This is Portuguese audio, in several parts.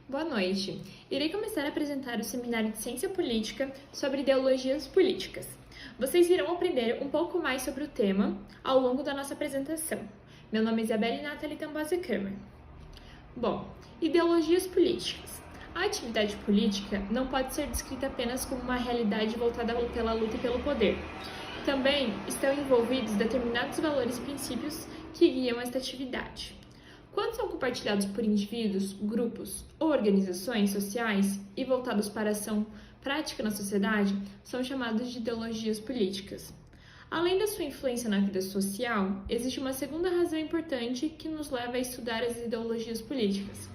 Boa noite. Irei começar a apresentar o seminário de Ciência Política sobre ideologias políticas. Vocês irão aprender um pouco mais sobre o tema ao longo da nossa apresentação. Meu nome é Isabelle Nathalie Tambase Kramer. Bom, ideologias políticas. A atividade política não pode ser descrita apenas como uma realidade voltada pela luta e pelo poder. Também estão envolvidos determinados valores e princípios que guiam esta atividade. Quando são compartilhados por indivíduos, grupos ou organizações sociais e voltados para a ação prática na sociedade, são chamados de ideologias políticas. Além da sua influência na vida social, existe uma segunda razão importante que nos leva a estudar as ideologias políticas.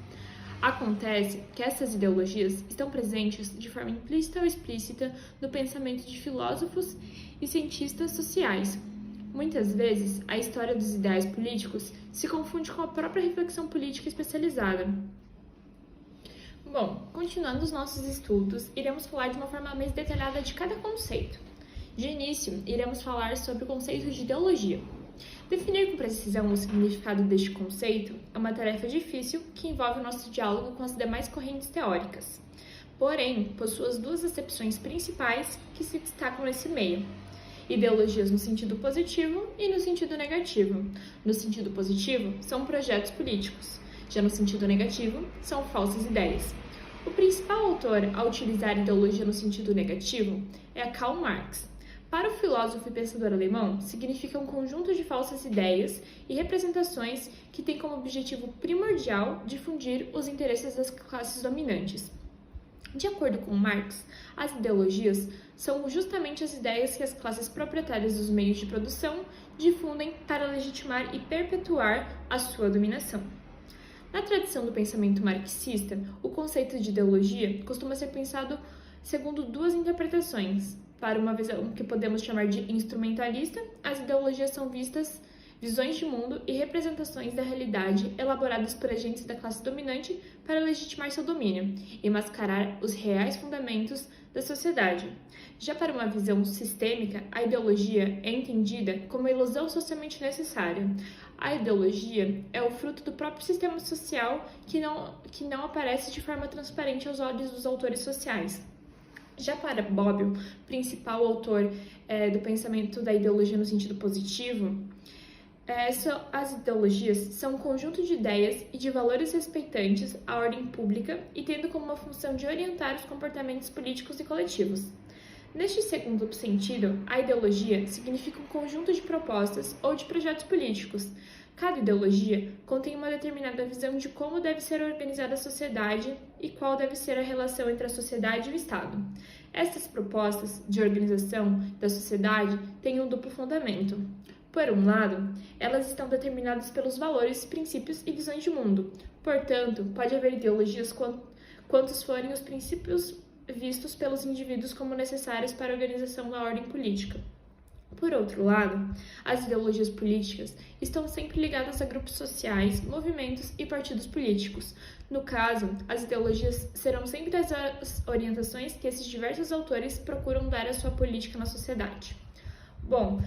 Acontece que essas ideologias estão presentes de forma implícita ou explícita no pensamento de filósofos e cientistas sociais. Muitas vezes, a história dos ideais políticos se confunde com a própria reflexão política especializada. Bom, continuando os nossos estudos, iremos falar de uma forma mais detalhada de cada conceito. De início, iremos falar sobre o conceito de ideologia. Definir com precisão o significado deste conceito é uma tarefa difícil que envolve o nosso diálogo com as demais correntes teóricas. Porém, possui as duas acepções principais que se destacam nesse meio. Ideologias no sentido positivo e no sentido negativo. No sentido positivo, são projetos políticos. Já no sentido negativo, são falsas ideias. O principal autor a utilizar ideologia no sentido negativo é Karl Marx. Para o filósofo e pensador alemão, significa um conjunto de falsas ideias e representações que tem como objetivo primordial difundir os interesses das classes dominantes. De acordo com Marx, as ideologias são justamente as ideias que as classes proprietárias dos meios de produção difundem para legitimar e perpetuar a sua dominação. Na tradição do pensamento marxista, o conceito de ideologia costuma ser pensado segundo duas interpretações. Para uma visão que podemos chamar de instrumentalista, as ideologias são visões de mundo e representações da realidade elaboradas por agentes da classe dominante para legitimar seu domínio e mascarar os reais fundamentos da sociedade. Já para uma visão sistêmica, a ideologia é entendida como a ilusão socialmente necessária. A ideologia é o fruto do próprio sistema social que não aparece de forma transparente aos olhos dos autores sociais. Já para Bobbio, principal autor do pensamento da ideologia no sentido positivo, as ideologias são um conjunto de ideias e de valores respeitantes à ordem pública e tendo como uma função de orientar os comportamentos políticos e coletivos. Neste segundo sentido, a ideologia significa um conjunto de propostas ou de projetos políticos. Cada ideologia contém uma determinada visão de como deve ser organizada a sociedade e qual deve ser a relação entre a sociedade e o Estado. Estas propostas de organização da sociedade têm um duplo fundamento. Por um lado, elas estão determinadas pelos valores, princípios e visões de mundo. Portanto, pode haver ideologias quantos forem os princípios vistos pelos indivíduos como necessários para a organização da ordem política. Por outro lado, as ideologias políticas estão sempre ligadas a grupos sociais, movimentos e partidos políticos. No caso, as ideologias serão sempre as orientações que esses diversos autores procuram dar à sua política na sociedade. Bom,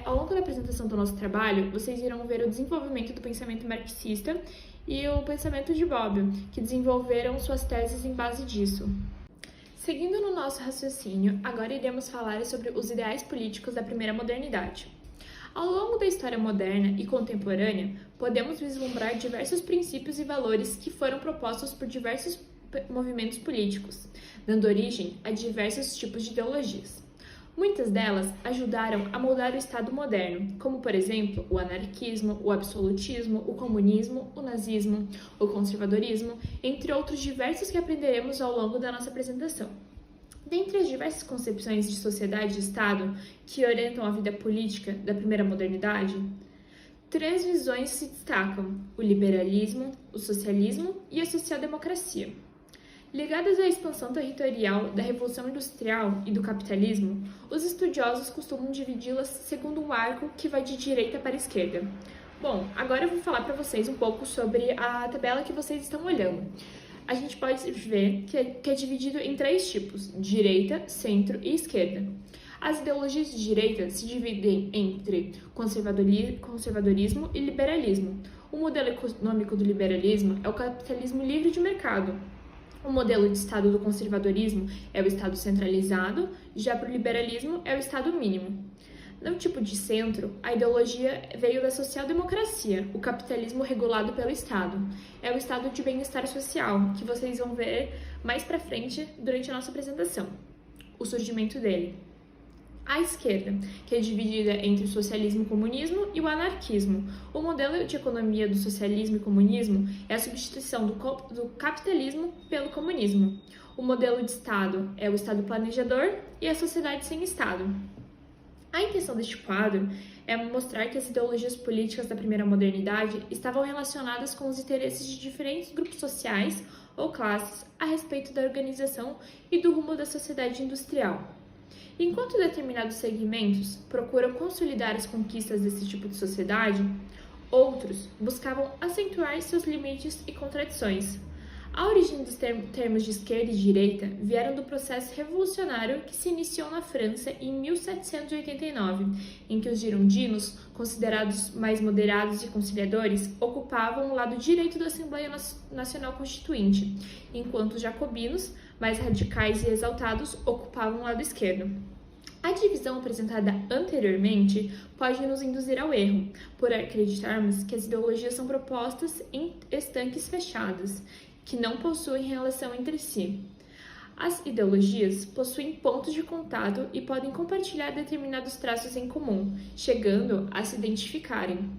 ao longo da apresentação do nosso trabalho, vocês irão ver o desenvolvimento do pensamento marxista e o pensamento de Bobbio, que desenvolveram suas teses em base disso. Seguindo no nosso raciocínio, agora iremos falar sobre os ideais políticos da primeira modernidade. Ao longo da história moderna e contemporânea, podemos vislumbrar diversos princípios e valores que foram propostos por diversos movimentos políticos, dando origem a diversos tipos de ideologias. Muitas delas ajudaram a moldar o Estado moderno, como, por exemplo, o anarquismo, o absolutismo, o comunismo, o nazismo, o conservadorismo, entre outros diversos que aprenderemos ao longo da nossa apresentação. Dentre as diversas concepções de sociedade e Estado que orientam a vida política da primeira modernidade, três visões se destacam: o liberalismo, o socialismo e a social-democracia. Ligadas à expansão territorial da Revolução Industrial e do capitalismo, os estudiosos costumam dividi-las segundo um arco que vai de direita para a esquerda. Bom, agora eu vou falar para vocês um pouco sobre a tabela que vocês estão olhando. A gente pode ver que é dividido em três tipos: direita, centro e esquerda. As ideologias de direita se dividem entre conservadorismo e liberalismo. O modelo econômico do liberalismo é o capitalismo livre de mercado. O modelo de Estado do conservadorismo é o Estado centralizado, já para o liberalismo é o Estado mínimo. No tipo de centro, a ideologia veio da social-democracia, o capitalismo regulado pelo Estado. É o estado de bem-estar social, que vocês vão ver mais para frente durante a nossa apresentação. O surgimento dele. A esquerda, que é dividida entre o socialismo e o comunismo e o anarquismo. O modelo de economia do socialismo e comunismo é a substituição do capitalismo pelo comunismo. O modelo de Estado é o Estado planejador e a sociedade sem Estado. A intenção deste quadro é mostrar que as ideologias políticas da primeira modernidade estavam relacionadas com os interesses de diferentes grupos sociais ou classes a respeito da organização e do rumo da sociedade industrial. Enquanto determinados segmentos procuram consolidar as conquistas desse tipo de sociedade, outros buscavam acentuar seus limites e contradições. A origem dos termos de esquerda e direita vieram do processo revolucionário que se iniciou na França em 1789, em que os girondinos, considerados mais moderados e conciliadores, ocupavam o lado direito da Assembleia Nacional Constituinte, enquanto os jacobinos, mais radicais e exaltados, ocupavam o lado esquerdo. A divisão apresentada anteriormente pode nos induzir ao erro, por acreditarmos que as ideologias são propostas em estanques fechados, que não possuem relação entre si. As ideologias possuem pontos de contato e podem compartilhar determinados traços em comum, chegando a se identificarem.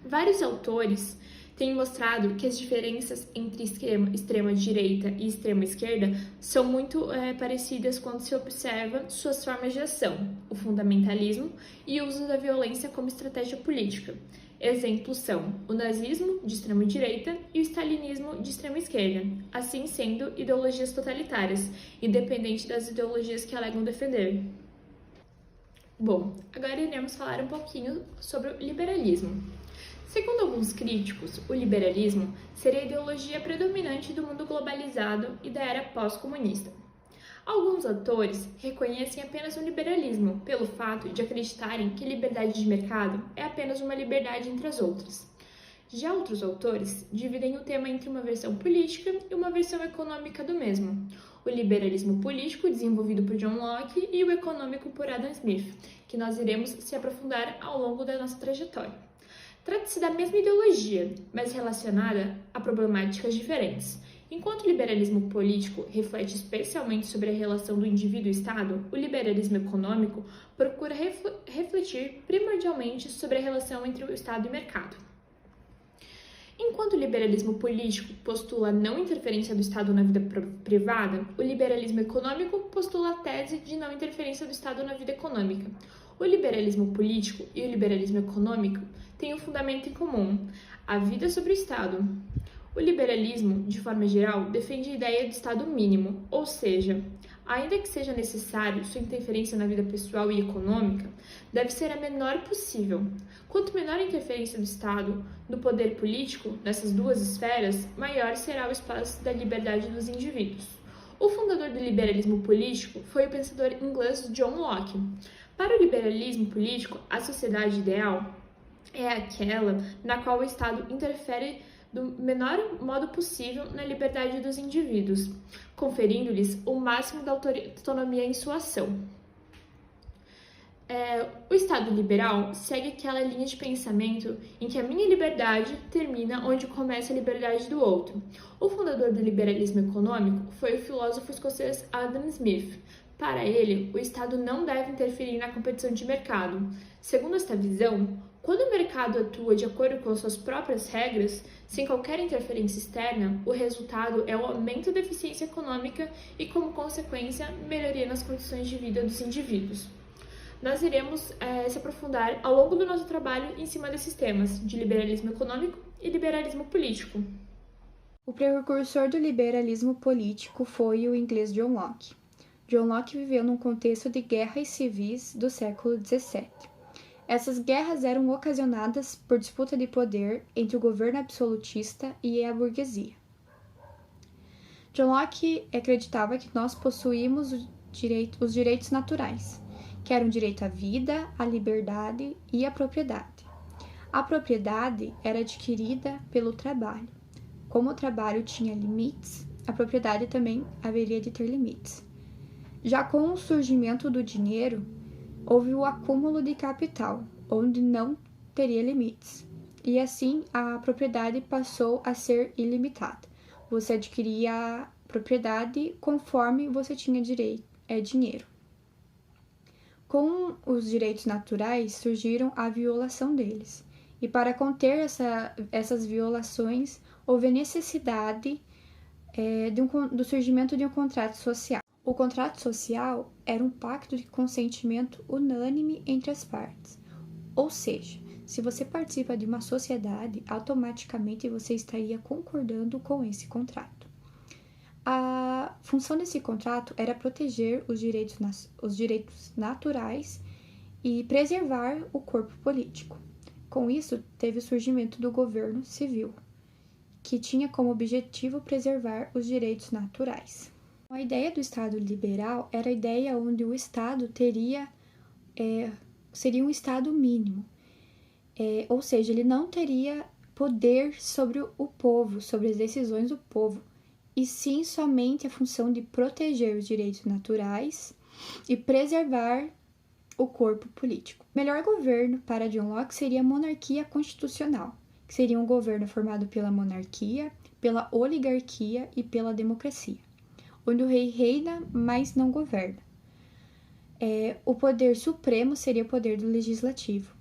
Vários autores têm mostrado que as diferenças entre extrema-direita e extrema-esquerda são muito parecidas quando se observa suas formas de ação, o fundamentalismo e o uso da violência como estratégia política. Exemplos são o nazismo, de extrema-direita, e o stalinismo, de extrema-esquerda, assim sendo ideologias totalitárias, independente das ideologias que alegam defender. Bom, agora iremos falar um pouquinho sobre o liberalismo. Segundo alguns críticos, o liberalismo seria a ideologia predominante do mundo globalizado e da era pós-comunista. Alguns autores reconhecem apenas o liberalismo pelo fato de acreditarem que liberdade de mercado é apenas uma liberdade entre as outras. Já outros autores dividem o tema entre uma versão política e uma versão econômica do mesmo. O liberalismo político, desenvolvido por John Locke, e o econômico por Adam Smith, que nós iremos se aprofundar ao longo da nossa trajetória. Trata-se da mesma ideologia, mas relacionada a problemáticas diferentes. Enquanto o liberalismo político reflete especialmente sobre a relação do indivíduo e Estado, o liberalismo econômico procura refletir primordialmente sobre a relação entre o Estado e o mercado. Enquanto o liberalismo político postula a não interferência do Estado na vida privada, o liberalismo econômico postula a tese de não interferência do Estado na vida econômica. O liberalismo político e o liberalismo econômico têm um fundamento em comum: a vida sobre o Estado. O liberalismo, de forma geral, defende a ideia de Estado mínimo, ou seja, ainda que seja necessário sua interferência na vida pessoal e econômica, deve ser a menor possível. Quanto menor a interferência do Estado no poder político, nessas duas esferas, maior será o espaço da liberdade dos indivíduos. O fundador do liberalismo político foi o pensador inglês John Locke. Para o liberalismo político, a sociedade ideal é aquela na qual o Estado interfere do menor modo possível na liberdade dos indivíduos, conferindo-lhes o máximo da autonomia em sua ação. O Estado liberal segue aquela linha de pensamento em que a minha liberdade termina onde começa a liberdade do outro. O fundador do liberalismo econômico foi o filósofo escocês Adam Smith. Para ele, o Estado não deve interferir na competição de mercado. Segundo esta visão, quando o mercado atua de acordo com as suas próprias regras, sem qualquer interferência externa, o resultado é o aumento da eficiência econômica e, como consequência, melhoria nas condições de vida dos indivíduos. Nós iremos se aprofundar ao longo do nosso trabalho em cima desses temas de liberalismo econômico e liberalismo político. O precursor do liberalismo político foi o inglês John Locke. John Locke viveu num contexto de guerras civis do século XVII. Essas guerras eram ocasionadas por disputa de poder entre o governo absolutista e a burguesia. John Locke acreditava que nós possuímos os direitos naturais, que eram o direito à vida, à liberdade e à propriedade. A propriedade era adquirida pelo trabalho. Como o trabalho tinha limites, a propriedade também haveria de ter limites. Já com o surgimento do dinheiro, houve o acúmulo de capital, onde não teria limites. E assim, a propriedade passou a ser ilimitada. Você adquiria a propriedade conforme você tinha dinheiro. Com os direitos naturais, surgiram a violação deles. E para conter essas violações, houve a necessidade do surgimento de um contrato social. O contrato social era um pacto de consentimento unânime entre as partes. Ou seja, se você participa de uma sociedade, automaticamente você estaria concordando com esse contrato. A função desse contrato era proteger os direitos naturais e preservar o corpo político. Com isso, teve o surgimento do governo civil, que tinha como objetivo preservar os direitos naturais. A ideia do Estado liberal era a ideia onde o Estado seria um Estado mínimo, ou seja, ele não teria poder sobre o povo, sobre as decisões do povo, e sim somente a função de proteger os direitos naturais e preservar o corpo político. O melhor governo para John Locke seria a monarquia constitucional, que seria um governo formado pela monarquia, pela oligarquia e pela democracia, onde o rei reina, mas não governa. O poder supremo seria o poder do legislativo,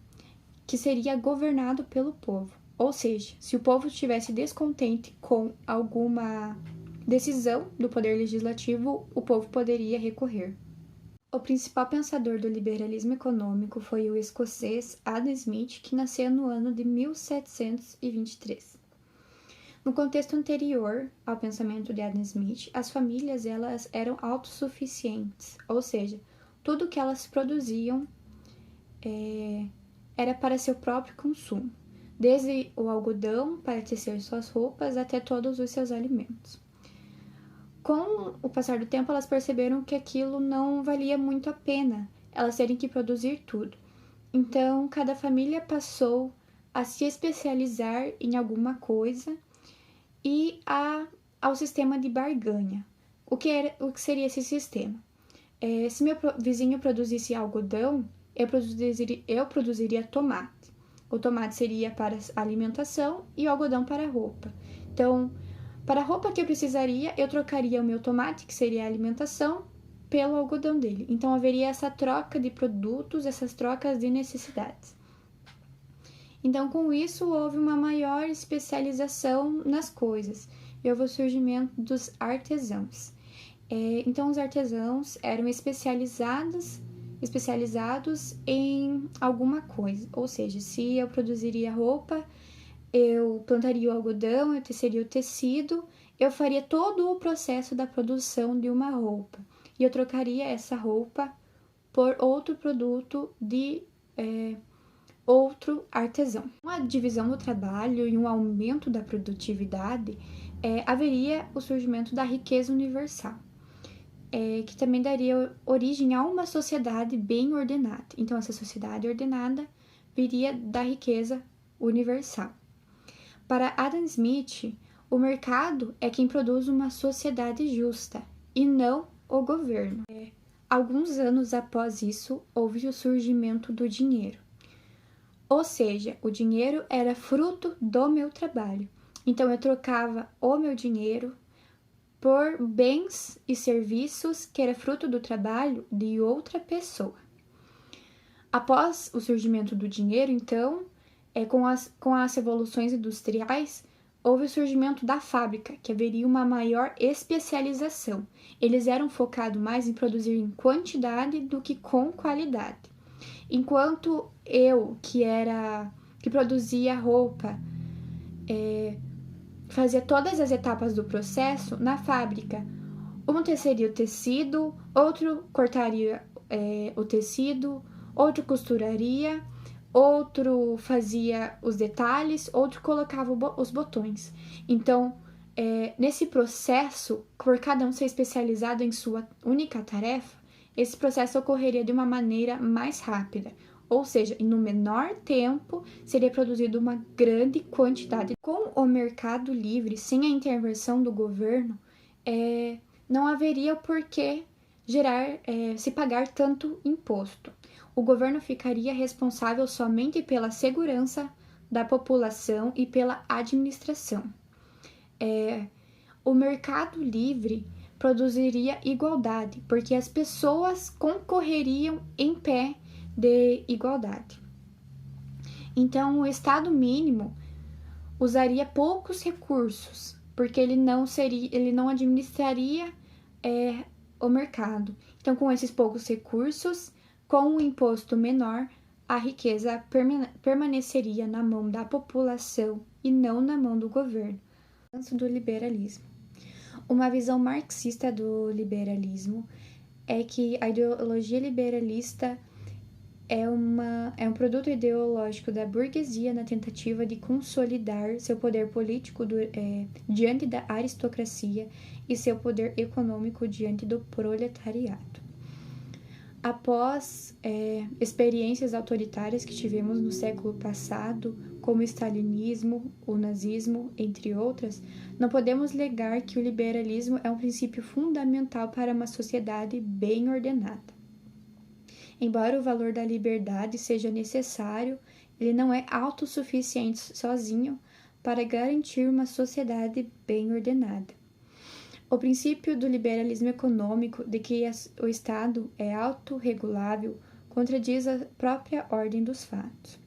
que seria governado pelo povo. Ou seja, se o povo estivesse descontente com alguma decisão do poder legislativo, o povo poderia recorrer. O principal pensador do liberalismo econômico foi o escocês Adam Smith, que nasceu no ano de 1723. No contexto anterior ao pensamento de Adam Smith, as famílias elas eram autossuficientes, ou seja, tudo que elas produziam era para seu próprio consumo, desde o algodão para tecer suas roupas até todos os seus alimentos. Com o passar do tempo, elas perceberam que aquilo não valia muito a pena, elas terem que produzir tudo. Então, cada família passou a se especializar em alguma coisa e ao sistema de barganha. O que seria esse sistema? Se meu vizinho produzisse algodão, eu produziria tomate. O tomate seria para alimentação e o algodão para roupa. Então, para a roupa que eu precisaria, eu trocaria o meu tomate, que seria a alimentação, pelo algodão dele. Então, haveria essa troca de produtos, essas trocas de necessidades. Então, com isso, houve uma maior especialização nas coisas e houve o surgimento dos artesãos. Então, os artesãos eram especializados em alguma coisa. Ou seja, se eu produziria roupa, eu plantaria o algodão, eu teceria o tecido, eu faria todo o processo da produção de uma roupa. E eu trocaria essa roupa por outro produto de outro artesão. Com a divisão do trabalho e um aumento da produtividade, haveria o surgimento da riqueza universal, que também daria origem a uma sociedade bem ordenada. Então, essa sociedade ordenada viria da riqueza universal. Para Adam Smith, o mercado é quem produz uma sociedade justa e não o governo. Alguns anos após isso, houve o surgimento do dinheiro. Ou seja, o dinheiro era fruto do meu trabalho. Então, eu trocava o meu dinheiro por bens e serviços que era fruto do trabalho de outra pessoa. Após o surgimento do dinheiro, então, com as revoluções industriais, houve o surgimento da fábrica, que haveria uma maior especialização. Eles eram focados mais em produzir em quantidade do que com qualidade. Enquanto eu, que produzia roupa, fazia todas as etapas do processo, na fábrica, um teceria o tecido, outro cortaria o tecido, outro costuraria, outro fazia os detalhes, outro colocava os botões. Então, nesse processo, por cada um ser especializado em sua única tarefa, esse processo ocorreria de uma maneira mais rápida. ou seja, em um menor tempo seria produzido uma grande quantidade. Com o mercado livre, sem a intervenção do governo, não haveria por que se pagar tanto imposto. O governo ficaria responsável somente pela segurança da população e pela administração. O mercado livre produziria igualdade, porque as pessoas concorreriam em pé de igualdade. Então, o Estado mínimo usaria poucos recursos, porque ele não administraria o mercado. Então, com esses poucos recursos, com um imposto menor, a riqueza permaneceria na mão da população e não na mão do governo. Do liberalismo. Uma visão marxista do liberalismo é que a ideologia liberalista é um produto ideológico da burguesia na tentativa de consolidar seu poder político diante da aristocracia e seu poder econômico diante do proletariado. Após experiências autoritárias que tivemos no século passado, como o stalinismo, o nazismo, entre outras, não podemos negar que o liberalismo é um princípio fundamental para uma sociedade bem ordenada. Embora o valor da liberdade seja necessário, ele não é autossuficiente sozinho para garantir uma sociedade bem ordenada. O princípio do liberalismo econômico, de que o Estado é autorregulável, contradiz a própria ordem dos fatos.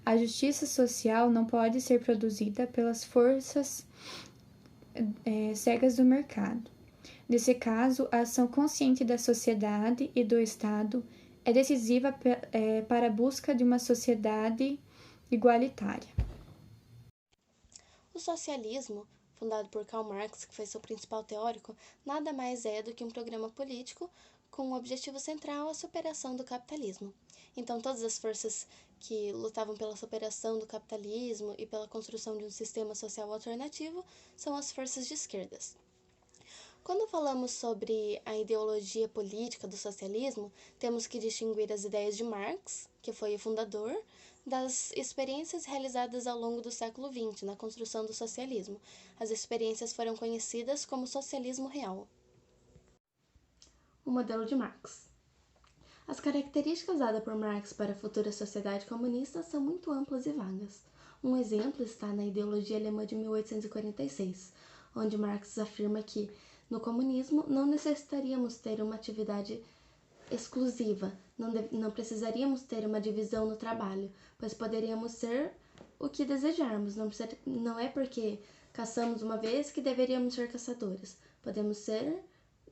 A justiça social não pode ser produzida pelas forças cegas do mercado. Nesse caso, a ação consciente da sociedade e do Estado é decisiva para a busca de uma sociedade igualitária. O socialismo, fundado por Karl Marx, que foi seu principal teórico, nada mais é do que um programa político com o objetivo central a superação do capitalismo. Então, todas as forças que lutavam pela superação do capitalismo e pela construção de um sistema social alternativo são as forças de esquerdas. Quando falamos sobre a ideologia política do socialismo, temos que distinguir as ideias de Marx, que foi o fundador, das experiências realizadas ao longo do século XX na construção do socialismo. As experiências foram conhecidas como socialismo real. O modelo de Marx. As características dadas por Marx para a futura sociedade comunista são muito amplas e vagas. Um exemplo está na ideologia alemã de 1846, onde Marx afirma que, no comunismo, não necessitaríamos ter uma atividade exclusiva, não precisaríamos ter uma divisão no trabalho, pois poderíamos ser o que desejarmos. Não é porque caçamos uma vez que deveríamos ser caçadores. Podemos ser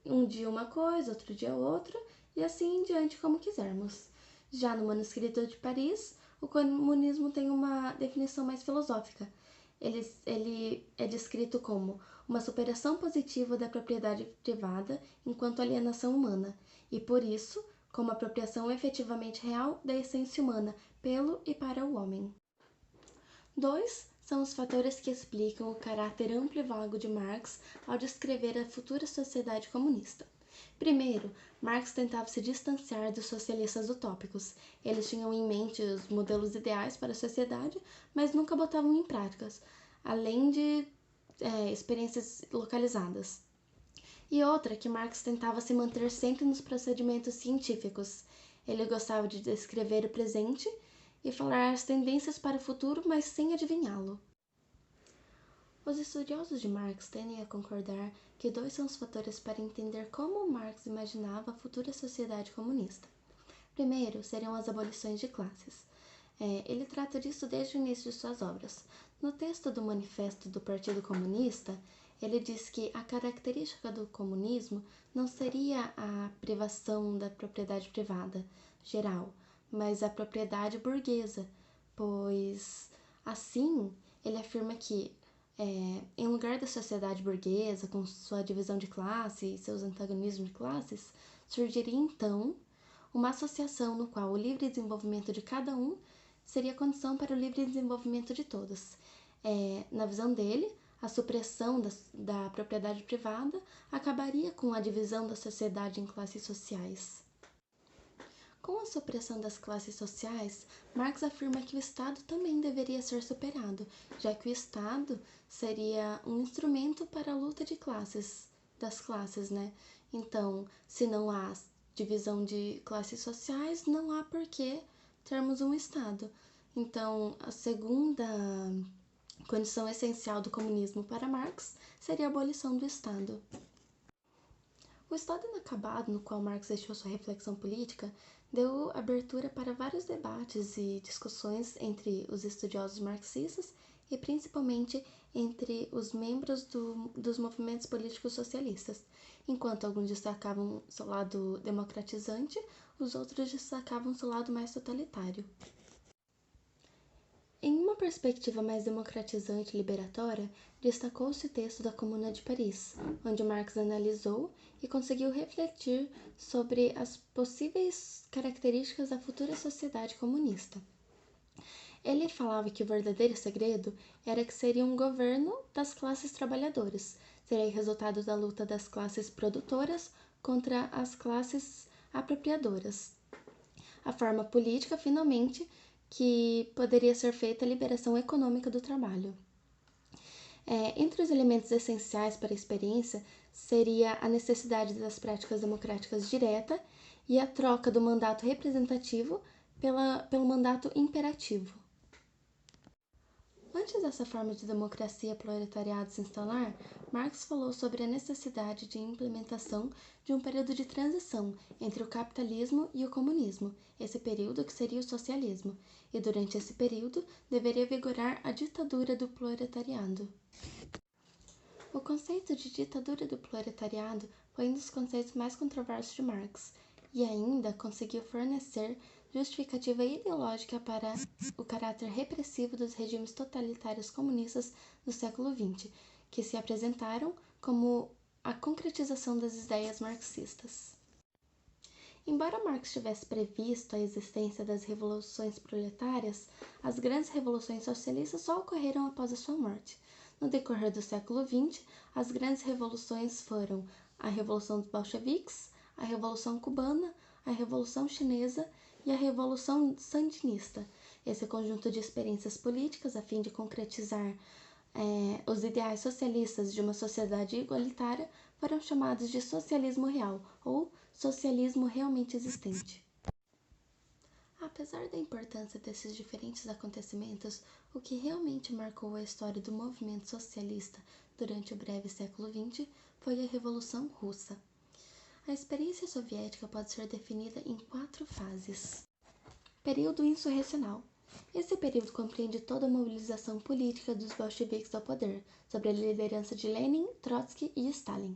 um dia uma coisa, outro dia outra, e assim em diante como quisermos. Já no Manuscrito de Paris, o comunismo tem uma definição mais filosófica. Ele é descrito como uma superação positiva da propriedade privada enquanto alienação humana, e por isso, como apropriação efetivamente real da essência humana pelo e para o homem. 2 são os fatores que explicam o caráter amplo e vago de Marx ao descrever a futura sociedade comunista. Primeiro, Marx tentava se distanciar dos socialistas utópicos. Eles tinham em mente os modelos ideais para a sociedade, mas nunca botavam em práticas, além de experiências localizadas. E outra, que Marx tentava se manter sempre nos procedimentos científicos. Ele gostava de descrever o presente e falar as tendências para o futuro, mas sem adivinhá-lo. Os estudiosos de Marx tendem a concordar que 2 são os fatores para entender como Marx imaginava a futura sociedade comunista. Primeiro, seriam as abolições de classes. Ele trata disso desde o início de suas obras. No texto do Manifesto do Partido Comunista, ele diz que a característica do comunismo não seria a privação da propriedade privada geral, mas a propriedade burguesa, pois, assim, ele afirma que, em lugar da sociedade burguesa, com sua divisão de classe e seus antagonismos de classes, surgiria então uma associação no qual o livre desenvolvimento de cada um seria condição para o livre desenvolvimento de todos. Na visão dele, a supressão da propriedade privada acabaria com a divisão da sociedade em classes sociais. Com a supressão das classes sociais, Marx afirma que o Estado também deveria ser superado, já que o Estado seria um instrumento para a luta das classes, né? Então, se não há divisão de classes sociais, não há por que termos um Estado. Então, a segunda condição essencial do comunismo para Marx seria a abolição do Estado. O estado inacabado no qual Marx deixou sua reflexão política deu abertura para vários debates e discussões entre os estudiosos marxistas e principalmente entre os membros dos movimentos políticos socialistas. Enquanto alguns destacavam seu lado democratizante, os outros destacavam seu lado mais totalitário. Em uma perspectiva mais democratizante e liberatória, destacou-se o texto da Comuna de Paris, onde Marx analisou e conseguiu refletir sobre as possíveis características da futura sociedade comunista. Ele falava que o verdadeiro segredo era que seria um governo das classes trabalhadoras, seria resultado da luta das classes produtoras contra as classes apropriadoras. A forma política, finalmente, que poderia ser feita a liberação econômica do trabalho. Entre os elementos essenciais para a experiência seria a necessidade das práticas democráticas direta e a troca do mandato representativo pelo mandato imperativo. Antes dessa forma de democracia proletariado se instalar, Marx falou sobre a necessidade de implementação de um período de transição entre o capitalismo e o comunismo, esse período que seria o socialismo, e durante esse período deveria vigorar a ditadura do proletariado. O conceito de ditadura do proletariado foi um dos conceitos mais controversos de Marx, e ainda conseguiu fornecer justificativa ideológica para o caráter repressivo dos regimes totalitários comunistas do século XX, que se apresentaram como a concretização das ideias marxistas. Embora Marx tivesse previsto a existência das revoluções proletárias, as grandes revoluções socialistas só ocorreram após a sua morte. No decorrer do século XX, as grandes revoluções foram a Revolução dos Bolcheviques, a Revolução Cubana, a Revolução Chinesa e a Revolução Sandinista. Esse conjunto de experiências políticas, a fim de concretizar os ideais socialistas de uma sociedade igualitária, foram chamados de socialismo real ou socialismo realmente existente. Apesar da importância desses diferentes acontecimentos, o que realmente marcou a história do movimento socialista durante o breve século XX foi a Revolução Russa. A experiência soviética pode ser definida em 4 fases. Período insurrecional. Esse período compreende toda a mobilização política dos bolcheviques ao poder, sob a liderança de Lenin, Trotsky e Stalin.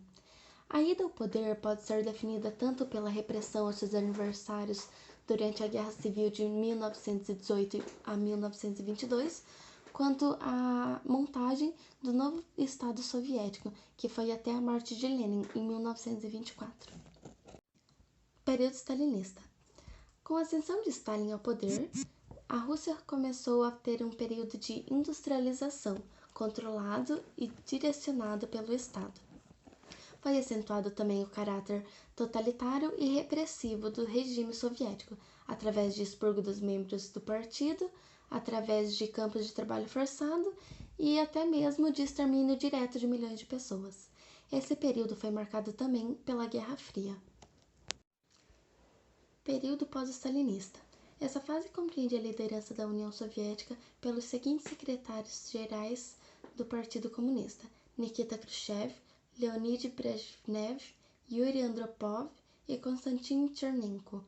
A ida ao poder pode ser definida tanto pela repressão aos seus adversários durante a Guerra Civil de 1918 a 1922, quanto à montagem do novo Estado soviético, que foi até a morte de Lenin em 1924. Período stalinista. Com a ascensão de Stalin ao poder, a Rússia começou a ter um período de industrialização, controlado e direcionado pelo Estado. Foi acentuado também o caráter totalitário e repressivo do regime soviético, através de expurgo dos membros do partido, através de campos de trabalho forçado e até mesmo de extermínio direto de milhões de pessoas. Esse período foi marcado também pela Guerra Fria. Período pós-stalinista. Essa fase compreende a liderança da União Soviética pelos seguintes secretários-gerais do Partido Comunista: Nikita Khrushchev, Leonid Brezhnev, Yuri Andropov e Konstantin Chernenko.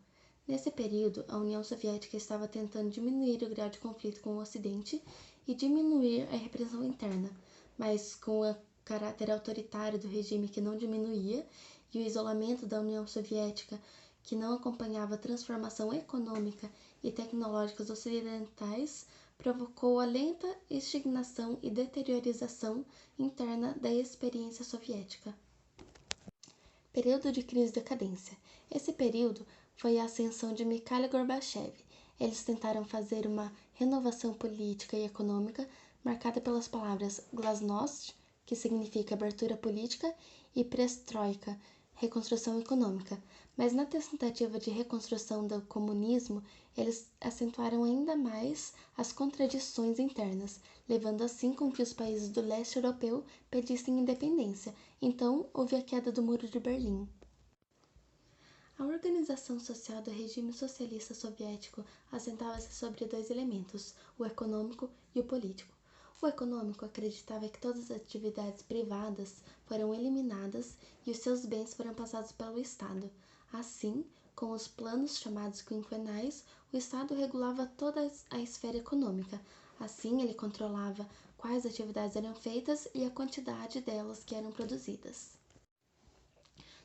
Nesse período, a União Soviética estava tentando diminuir o grau de conflito com o Ocidente e diminuir a repressão interna, mas com o caráter autoritário do regime que não diminuía e o isolamento da União Soviética, que não acompanhava a transformação econômica e tecnológica ocidentais, provocou a lenta estagnação e deteriorização interna da experiência soviética. Período de crise e decadência. Esse período foi a ascensão de Mikhail Gorbachev. Eles tentaram fazer uma renovação política e econômica marcada pelas palavras glasnost, que significa abertura política, e perestroika, reconstrução econômica, mas na tentativa de reconstrução do comunismo, eles acentuaram ainda mais as contradições internas, levando assim com que os países do leste europeu pedissem independência. Então, houve a queda do Muro de Berlim. A organização social do regime socialista soviético assentava-se sobre dois elementos, o econômico e o político. O econômico acreditava que todas as atividades privadas foram eliminadas e os seus bens foram passados pelo Estado. Assim, com os planos chamados quinquenais, o Estado regulava toda a esfera econômica. Assim, ele controlava quais atividades eram feitas e a quantidade delas que eram produzidas.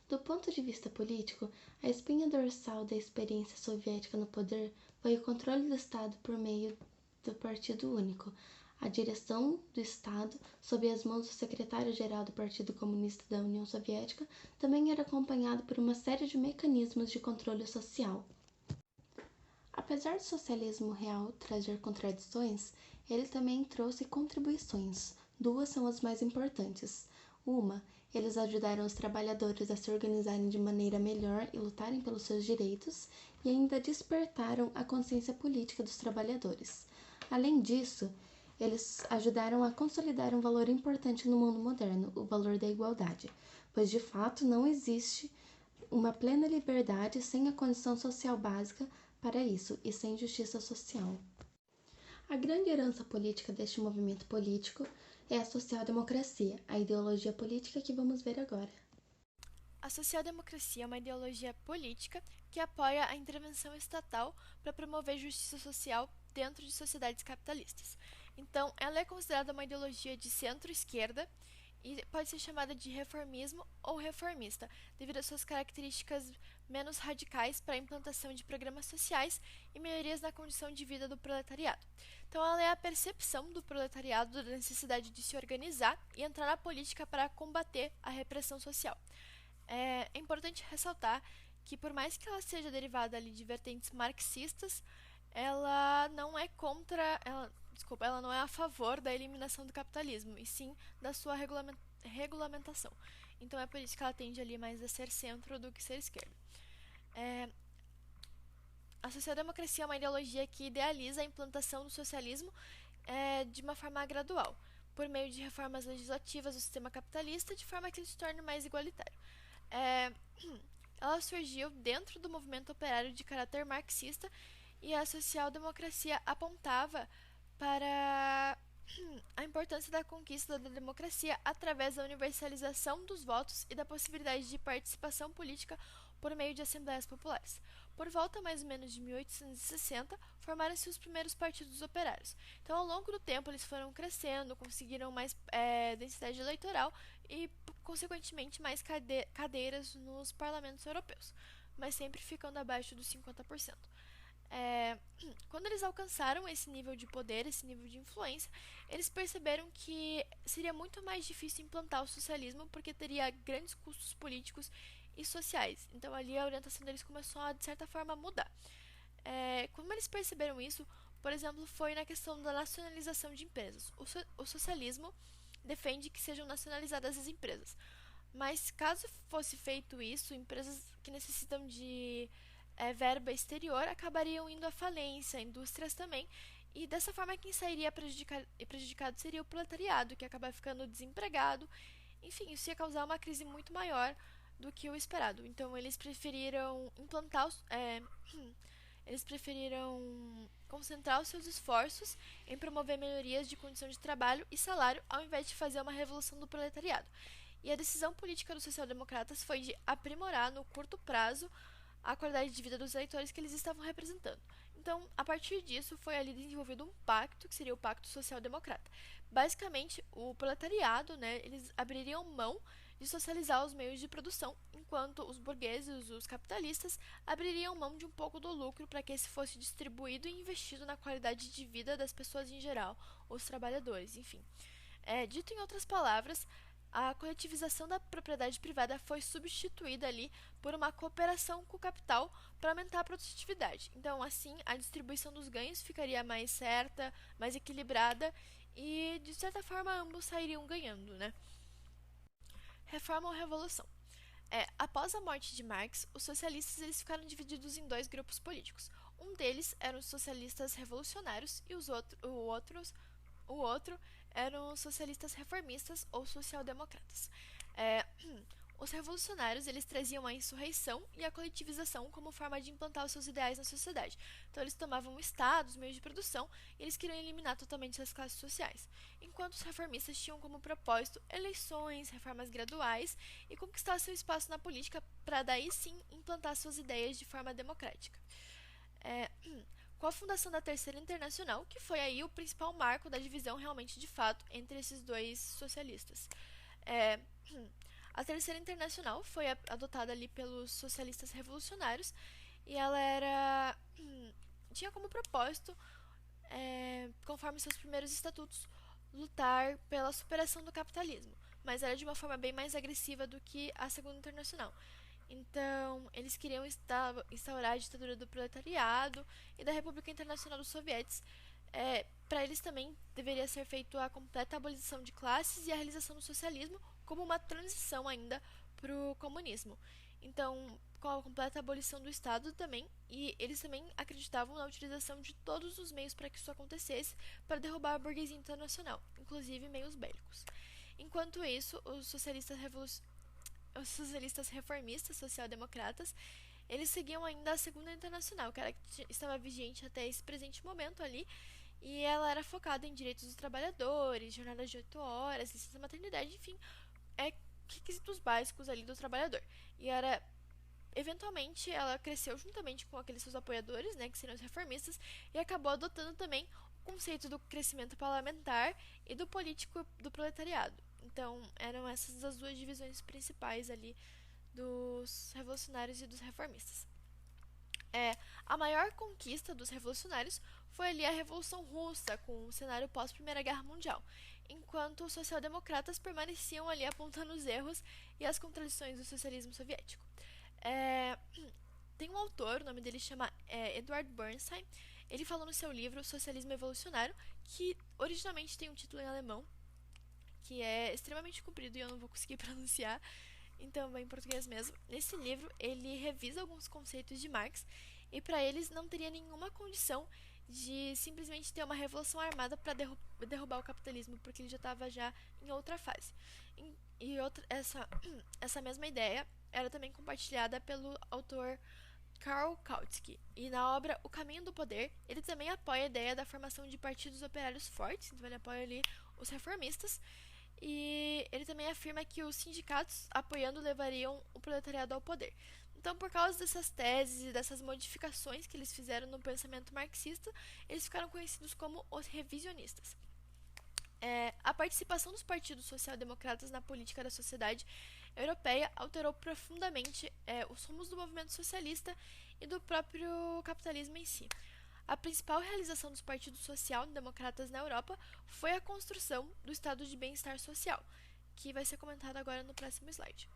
Do ponto de vista político, a espinha dorsal da experiência soviética no poder foi o controle do Estado por meio do Partido Único. A direção do Estado, sob as mãos do secretário-geral do Partido Comunista da União Soviética, também era acompanhado por uma série de mecanismos de controle social. Apesar do socialismo real trazer contradições, ele também trouxe contribuições. Duas são as mais importantes. Uma, eles ajudaram os trabalhadores a se organizarem de maneira melhor e lutarem pelos seus direitos, e ainda despertaram a consciência política dos trabalhadores. Além disso, eles ajudaram a consolidar um valor importante no mundo moderno, o valor da igualdade, pois de fato não existe uma plena liberdade sem a condição social básica para isso e sem justiça social. A grande herança política deste movimento político é a social-democracia, a ideologia política que vamos ver agora. A social-democracia é uma ideologia política que apoia a intervenção estatal para promover justiça social dentro de sociedades capitalistas. Então, ela é considerada uma ideologia de centro-esquerda e pode ser chamada de reformismo ou reformista, devido às suas características menos radicais para a implantação de programas sociais e melhorias na condição de vida do proletariado. Então, ela é a percepção do proletariado da necessidade de se organizar e entrar na política para combater a repressão social. É importante ressaltar que, por mais que ela seja derivada ali de vertentes marxistas, ela não é ela não é a favor da eliminação do capitalismo, e sim da sua regulamentação. Então é por isso que ela tende ali mais a ser centro do que ser esquerda. A social-democracia é uma ideologia que idealiza a implantação do socialismo de uma forma gradual, por meio de reformas legislativas do sistema capitalista, de forma que ele se torne mais igualitário. Ela surgiu dentro do movimento operário de caráter marxista, e a social-democracia apontava para a importância da conquista da democracia através da universalização dos votos e da possibilidade de participação política por meio de assembleias populares. Por volta mais ou menos de 1860, formaram-se os primeiros partidos operários. Então, ao longo do tempo, eles foram crescendo, conseguiram mais densidade eleitoral e, consequentemente, mais cadeiras nos parlamentos europeus, mas sempre ficando abaixo dos 50%. Quando eles alcançaram esse nível de poder, esse nível de influência, eles perceberam que seria muito mais difícil implantar o socialismo porque teria grandes custos políticos e sociais. Então ali a orientação deles começou a, de certa forma, mudar. Como eles perceberam isso, por exemplo, foi na questão da nacionalização de empresas. O socialismo defende que sejam nacionalizadas as empresas, mas caso fosse feito isso, empresas que necessitam de verba exterior acabariam indo à falência, indústrias também, e dessa forma quem sairia prejudicado seria o proletariado, que acaba ficando desempregado. Enfim, isso ia causar uma crise muito maior do que o esperado. Então eles preferiram concentrar os seus esforços em promover melhorias de condição de trabalho e salário, ao invés de fazer uma revolução do proletariado. E a decisão política dos social-democratas foi de aprimorar no curto prazo a qualidade de vida dos eleitores que eles estavam representando. Então, a partir disso, foi ali desenvolvido um pacto, que seria o Pacto Social-Democrata. Basicamente, o proletariado, eles abririam mão de socializar os meios de produção, enquanto os burgueses, os capitalistas, abririam mão de um pouco do lucro para que esse fosse distribuído e investido na qualidade de vida das pessoas em geral, os trabalhadores, enfim. Dito em outras palavras, a coletivização da propriedade privada foi substituída ali por uma cooperação com o capital para aumentar a produtividade. Então, assim, a distribuição dos ganhos ficaria mais certa, mais equilibrada e, de certa forma, ambos sairiam ganhando, Reforma ou revolução? Após a morte de Marx, os socialistas eles ficaram divididos em dois grupos políticos. Um deles eram os socialistas revolucionários e o outro eram os socialistas reformistas ou social-democratas. É, os revolucionários eles traziam a insurreição e a coletivização como forma de implantar os seus ideais na sociedade. Então eles tomavam o Estado, os meios de produção, e eles queriam eliminar totalmente as classes sociais. Enquanto os reformistas tinham como propósito eleições, reformas graduais e conquistar seu espaço na política para daí sim implantar suas ideias de forma democrática. É, com a fundação da Terceira Internacional, que foi aí o principal marco da divisão realmente de fato entre esses dois socialistas. É, a Terceira Internacional foi adotada ali pelos socialistas revolucionários e ela tinha como propósito, conforme seus primeiros estatutos, lutar pela superação do capitalismo, mas era de uma forma bem mais agressiva do que a Segunda Internacional. Então, eles queriam instaurar a ditadura do proletariado e da República Internacional dos Sovietes. Para eles também deveria ser feita a completa abolição de classes e a realização do socialismo como uma transição ainda para o comunismo. Então, com a completa abolição do Estado também, e eles também acreditavam na utilização de todos os meios para que isso acontecesse, para derrubar a burguesia internacional, inclusive meios bélicos. Enquanto isso, os socialistas reformistas, social-democratas, eles seguiam ainda a Segunda Internacional, que estava vigente até esse presente momento ali, e ela era focada em direitos dos trabalhadores, jornadas de 8 horas, licença maternidade, enfim, requisitos básicos ali do trabalhador. E eventualmente, ela cresceu juntamente com aqueles seus apoiadores, né, que seriam os reformistas, e acabou adotando também o conceito do crescimento parlamentar e do político do proletariado. Então, eram essas as duas divisões principais ali dos revolucionários e dos reformistas. A maior conquista dos revolucionários foi ali a Revolução Russa, com o cenário pós-Primeira Guerra Mundial, enquanto os social-democratas permaneciam ali apontando os erros e as contradições do socialismo soviético. Tem um autor, o nome dele chama Edward Bernstein. Ele falou no seu livro Socialismo Evolucionário, que originalmente tem um título em alemão, que é extremamente comprido e eu não vou conseguir pronunciar, então vai em português mesmo. Nesse livro, ele revisa alguns conceitos de Marx e para eles não teria nenhuma condição de simplesmente ter uma revolução armada para derrubar o capitalismo, porque ele já estava em outra fase. Essa mesma ideia era também compartilhada pelo autor Karl Kautsky. E na obra O Caminho do Poder, ele também apoia a ideia da formação de partidos operários fortes, então ele apoia ali os reformistas, e ele também afirma que os sindicatos apoiando levariam o proletariado ao poder. Então, por causa dessas teses e dessas modificações que eles fizeram no pensamento marxista, eles ficaram conhecidos como os revisionistas. A participação dos partidos social-democratas na política da sociedade europeia alterou profundamente os rumos do movimento socialista e do próprio capitalismo em si. A principal realização dos partidos social-democratas na Europa foi a construção do estado de bem-estar social, que vai ser comentado agora no próximo slide.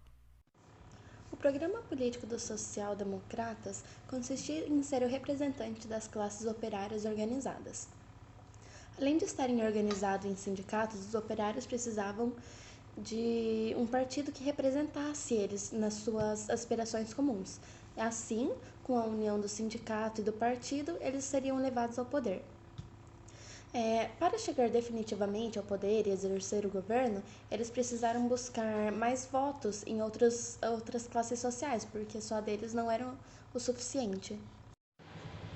O programa político dos social-democratas consistia em ser o representante das classes operárias organizadas. Além de estarem organizados em sindicatos, os operários precisavam de um partido que representasse eles nas suas aspirações comuns. Assim, com a união do sindicato e do partido, eles seriam levados ao poder. Para chegar definitivamente ao poder e exercer o governo, eles precisaram buscar mais votos em outras classes sociais, porque só deles não eram o suficiente.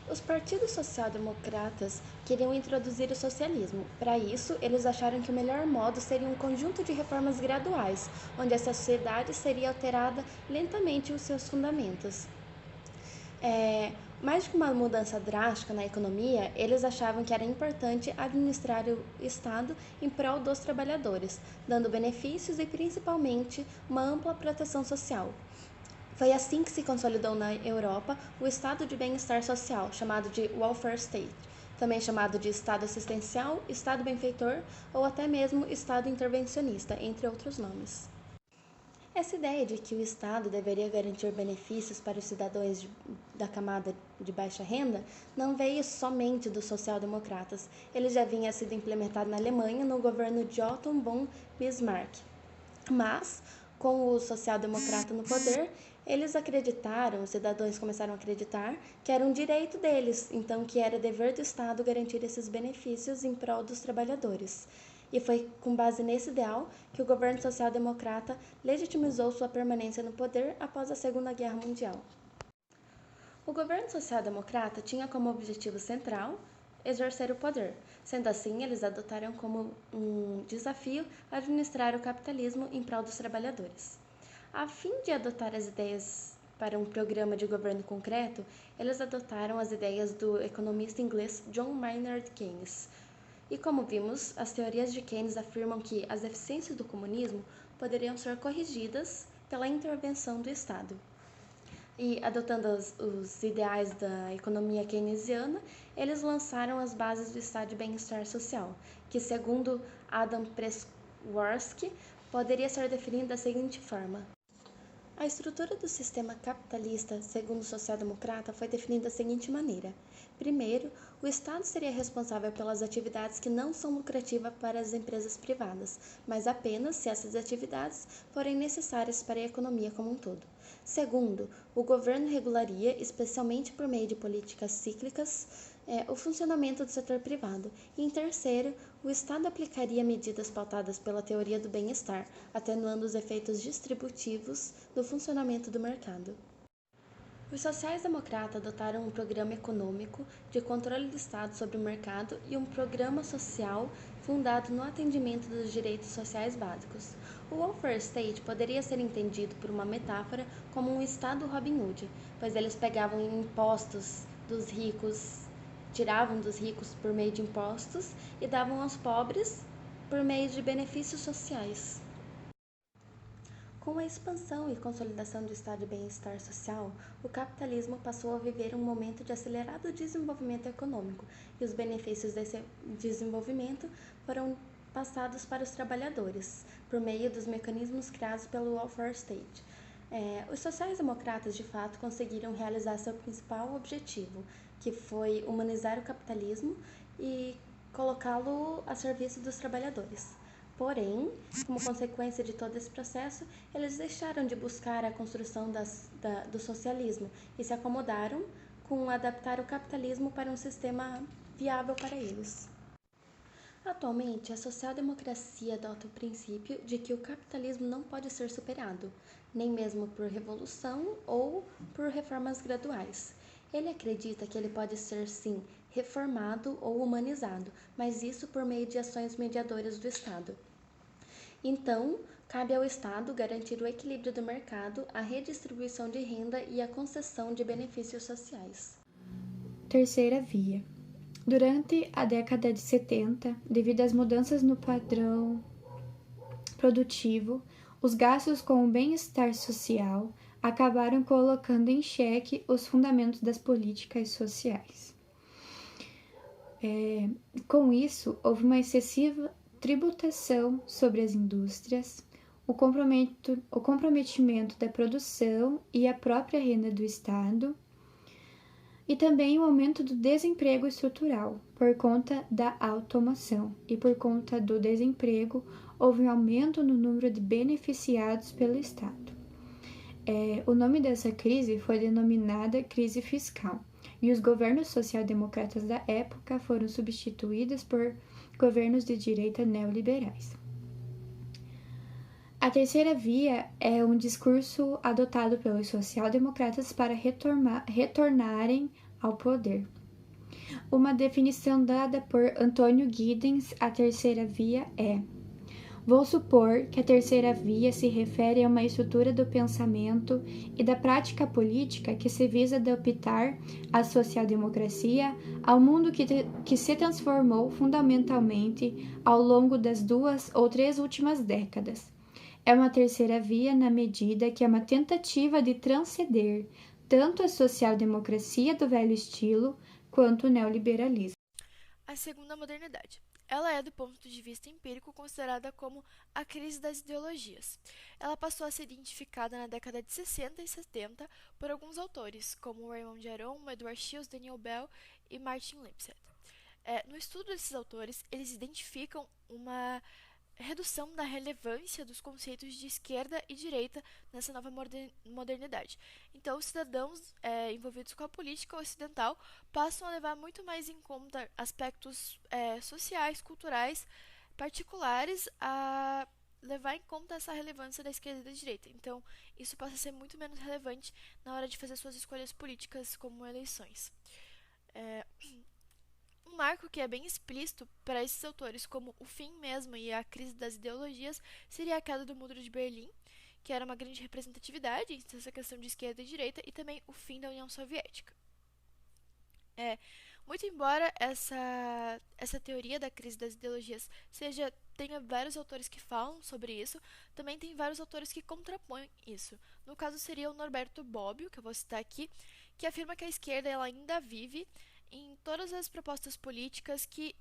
Os partidos social-democratas queriam introduzir o socialismo. Para isso, eles acharam que o melhor modo seria um conjunto de reformas graduais, onde a sociedade seria alterada lentamente os seus fundamentos. Mais do que uma mudança drástica na economia, eles achavam que era importante administrar o Estado em prol dos trabalhadores, dando benefícios e, principalmente, uma ampla proteção social. Foi assim que se consolidou na Europa o estado de bem-estar social, chamado de welfare state, também chamado de estado assistencial, estado benfeitor ou até mesmo estado intervencionista, entre outros nomes. Essa ideia de que o Estado deveria garantir benefícios para os cidadãos da camada de baixa renda não veio somente dos social-democratas. Ele já vinha sido implementado na Alemanha no governo de Otto von Bismarck. Mas, Com o social-democrata no poder, eles acreditaram, os cidadãos começaram a acreditar que era um direito deles, então que era dever do Estado garantir esses benefícios em prol dos trabalhadores. E foi com base nesse ideal que o governo social-democrata legitimizou sua permanência no poder após a Segunda Guerra Mundial. O governo social-democrata tinha como objetivo central exercer o poder. Sendo assim, eles adotaram como um desafio administrar o capitalismo em prol dos trabalhadores. A fim de adotar as ideias para um programa de governo concreto, eles adotaram as ideias do economista inglês John Maynard Keynes. E como vimos, as teorias de Keynes afirmam que as deficiências do comunismo poderiam ser corrigidas pela intervenção do Estado. E adotando os ideais da economia keynesiana, eles lançaram as bases do estado de bem-estar social, que, segundo Adam Przeworski, poderia ser definida da seguinte forma. A estrutura do sistema capitalista, segundo o social-democrata, foi definida da seguinte maneira. Primeiro, o Estado seria responsável pelas atividades que não são lucrativas para as empresas privadas, mas apenas se essas atividades forem necessárias para a economia como um todo. Segundo, o governo regularia, especialmente por meio de políticas cíclicas, o funcionamento do setor privado. E, em terceiro, o Estado aplicaria medidas pautadas pela teoria do bem-estar, atenuando os efeitos distributivos do funcionamento do mercado. Os sociais-democratas adotaram um programa econômico de controle do Estado sobre o mercado e um programa social fundado no atendimento dos direitos sociais básicos. O welfare state poderia ser entendido por uma metáfora como um Estado Robin Hood, pois eles pegavam impostos dos ricos, tiravam dos ricos por meio de impostos e davam aos pobres por meio de benefícios sociais. Com a expansão e consolidação do estado de bem-estar social, o capitalismo passou a viver um momento de acelerado desenvolvimento econômico, e os benefícios desse desenvolvimento foram passados para os trabalhadores, por meio dos mecanismos criados pelo welfare state. Os sociais-democratas, de fato, conseguiram realizar seu principal objetivo, que foi humanizar o capitalismo e colocá-lo a serviço dos trabalhadores. Porém, como consequência de todo esse processo, eles deixaram de buscar a construção do socialismo e se acomodaram com adaptar o capitalismo para um sistema viável para eles. Atualmente, a social-democracia adota o princípio de que o capitalismo não pode ser superado, nem mesmo por revolução ou por reformas graduais. Ele acredita que ele pode ser, sim, reformado ou humanizado, mas isso por meio de ações mediadoras do Estado. Então, cabe ao Estado garantir o equilíbrio do mercado, a redistribuição de renda e a concessão de benefícios sociais. Terceira via. Durante a década de 70, devido às mudanças no padrão produtivo, os gastos com o bem-estar social acabaram colocando em xeque os fundamentos das políticas sociais. Com isso, houve uma excessiva tributação sobre as indústrias, o comprometimento da produção e a própria renda do Estado, e também o aumento do desemprego estrutural por conta da automação, e por conta do desemprego houve um aumento no número de beneficiados pelo Estado. O nome dessa crise foi denominada crise fiscal, e os governos social-democratas da época foram substituídos por governos de direita neoliberais. A terceira via é um discurso adotado pelos social-democratas para retornarem ao poder. Uma definição dada por Antônio Giddens, a terceira via é: vou supor que a terceira via se refere a uma estrutura do pensamento e da prática política que se visa adaptar a social-democracia ao mundo que se transformou fundamentalmente ao longo das 2 ou 3 últimas décadas. É uma terceira via na medida que é uma tentativa de transcender tanto a social-democracia do velho estilo quanto o neoliberalismo. A segunda modernidade. Ela é, do ponto de vista empírico, considerada como a crise das ideologias. Ela passou a ser identificada na década de 60 e 70 por alguns autores, como Raymond Aron, Edward Shields, Daniel Bell e Martin Lipset. No estudo desses autores, eles identificam uma redução da relevância dos conceitos de esquerda e direita nessa nova modernidade. Então, os cidadãos envolvidos com a política ocidental passam a levar muito mais em conta aspectos sociais, culturais, particulares, a levar em conta essa relevância da esquerda e da direita. Então, isso passa a ser muito menos relevante na hora de fazer suas escolhas políticas como eleições. Um marco que é bem explícito para esses autores, como o fim mesmo e a crise das ideologias, seria a queda do Muro de Berlim, que era uma grande representatividade entre essa questão de esquerda e direita, e também o fim da União Soviética. Muito embora essa teoria da crise das ideologias tenha vários autores que falam sobre isso, também tem vários autores que contrapõem isso. No caso seria o Norberto Bobbio, que eu vou citar aqui, que afirma que a esquerda ela ainda vive em todas as propostas políticas que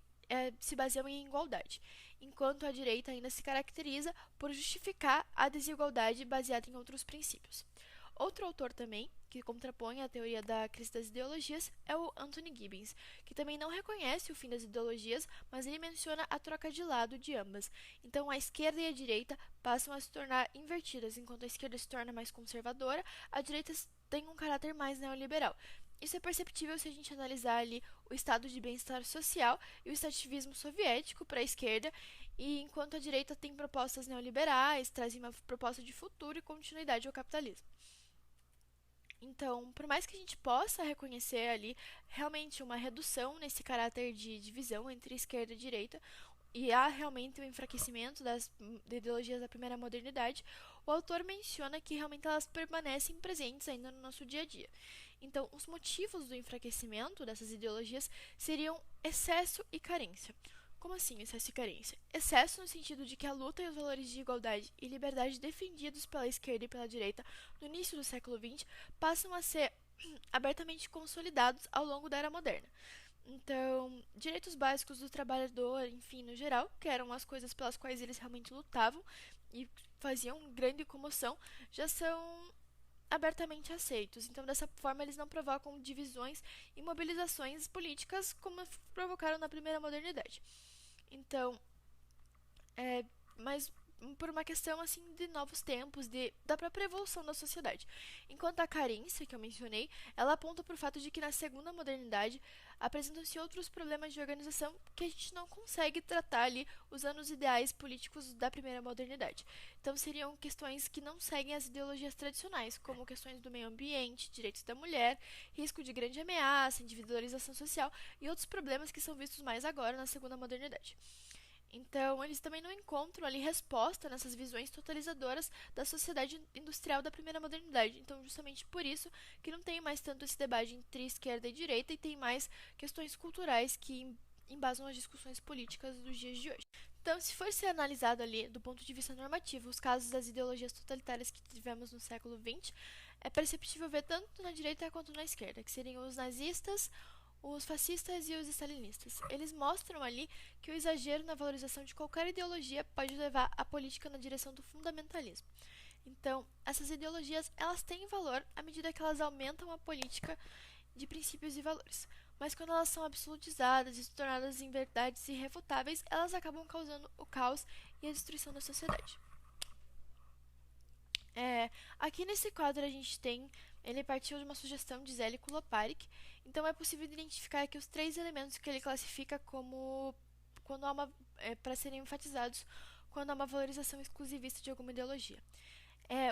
se baseiam em igualdade, enquanto a direita ainda se caracteriza por justificar a desigualdade baseada em outros princípios. Outro autor também, que contrapõe a teoria da crise das ideologias, é o Anthony Giddens, que também não reconhece o fim das ideologias, mas ele menciona a troca de lado de ambas. Então a esquerda e a direita passam a se tornar invertidas, enquanto a esquerda se torna mais conservadora, a direita tem um caráter mais neoliberal. Isso é perceptível se a gente analisar ali o estado de bem-estar social e o estativismo soviético para a esquerda, e enquanto a direita tem propostas neoliberais, trazem uma proposta de futuro e continuidade ao capitalismo. Então, por mais que a gente possa reconhecer ali realmente uma redução nesse caráter de divisão entre esquerda e direita, e há realmente um enfraquecimento das ideologias da primeira modernidade, o autor menciona que realmente elas permanecem presentes ainda no nosso dia a dia. Então, os motivos do enfraquecimento dessas ideologias seriam excesso e carência. Como assim excesso e carência? Excesso no sentido de que a luta e os valores de igualdade e liberdade defendidos pela esquerda e pela direita no início do século XX passam a ser abertamente consolidados ao longo da era moderna. Então, direitos básicos do trabalhador, enfim, no geral, que eram as coisas pelas quais eles realmente lutavam e faziam grande comoção, já são abertamente aceitos. Então, dessa forma, eles não provocam divisões e mobilizações políticas como provocaram na primeira modernidade. Então, mas por uma questão assim de novos tempos, da própria evolução da sociedade. Enquanto a carência que eu mencionei, ela aponta para o fato de que na segunda modernidade apresentam-se outros problemas de organização que a gente não consegue tratar ali usando os ideais políticos da primeira modernidade. Então seriam questões que não seguem as ideologias tradicionais, como questões do meio ambiente, direitos da mulher, risco de grande ameaça, individualização social e outros problemas que são vistos mais agora na segunda modernidade. Então, eles também não encontram ali resposta nessas visões totalizadoras da sociedade industrial da primeira modernidade. Então, justamente por isso que não tem mais tanto esse debate entre esquerda e direita e tem mais questões culturais que embasam as discussões políticas dos dias de hoje. Então, se for ser analisado ali do ponto de vista normativo os casos das ideologias totalitárias que tivemos no século XX, é perceptível ver tanto na direita quanto na esquerda, que seriam os nazistas, os fascistas e os stalinistas. Eles mostram ali que o exagero na valorização de qualquer ideologia pode levar a política na direção do fundamentalismo. Então, essas ideologias, elas têm valor à medida que elas aumentam a política de princípios e valores. Mas quando elas são absolutizadas e tornadas em verdades irrefutáveis, elas acabam causando o caos e a destruição da sociedade. Aqui nesse quadro a gente tem, ele partiu de uma sugestão de Zelig Kuloparik, então é possível identificar aqui os 3 elementos que ele classifica como quando há uma, para serem enfatizados quando há uma valorização exclusivista de alguma ideologia.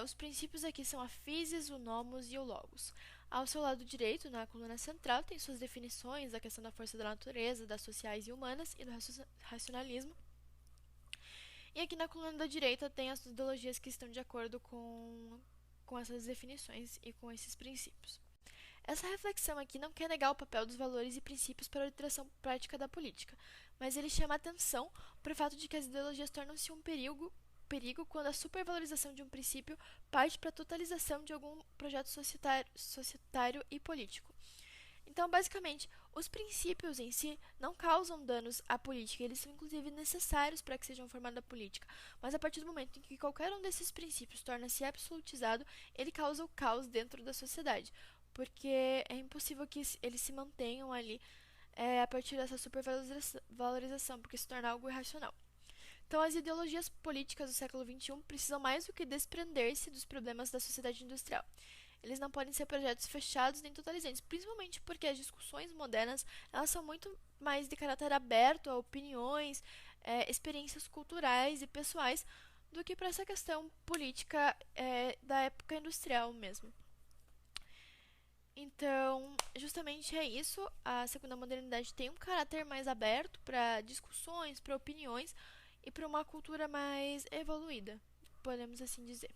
Os princípios aqui são a physis, o nomos e o logos. Ao seu lado direito, na coluna central, tem suas definições da questão da força da natureza, das sociais e humanas e do racionalismo. E aqui na coluna da direita tem as ideologias que estão de acordo com essas definições e com esses princípios. Essa reflexão aqui não quer negar o papel dos valores e princípios para a orientação prática da política, mas ele chama a atenção para o fato de que as ideologias tornam-se um perigo quando a supervalorização de um princípio parte para a totalização de algum projeto societário e político. Então, basicamente, os princípios em si não causam danos à política, eles são inclusive necessários para que sejam formada a política, mas a partir do momento em que qualquer um desses princípios torna-se absolutizado, ele causa o caos dentro da sociedade, porque é impossível que eles se mantenham ali a partir dessa supervalorização, porque se torna algo irracional. Então, as ideologias políticas do século XXI precisam mais do que desprender-se dos problemas da sociedade industrial. Eles não podem ser projetos fechados nem totalizantes, principalmente porque as discussões modernas elas são muito mais de caráter aberto a opiniões, experiências culturais e pessoais, do que para essa questão política da época industrial mesmo. Então, justamente é isso. A segunda modernidade tem um caráter mais aberto para discussões, para opiniões e para uma cultura mais evoluída, podemos assim dizer.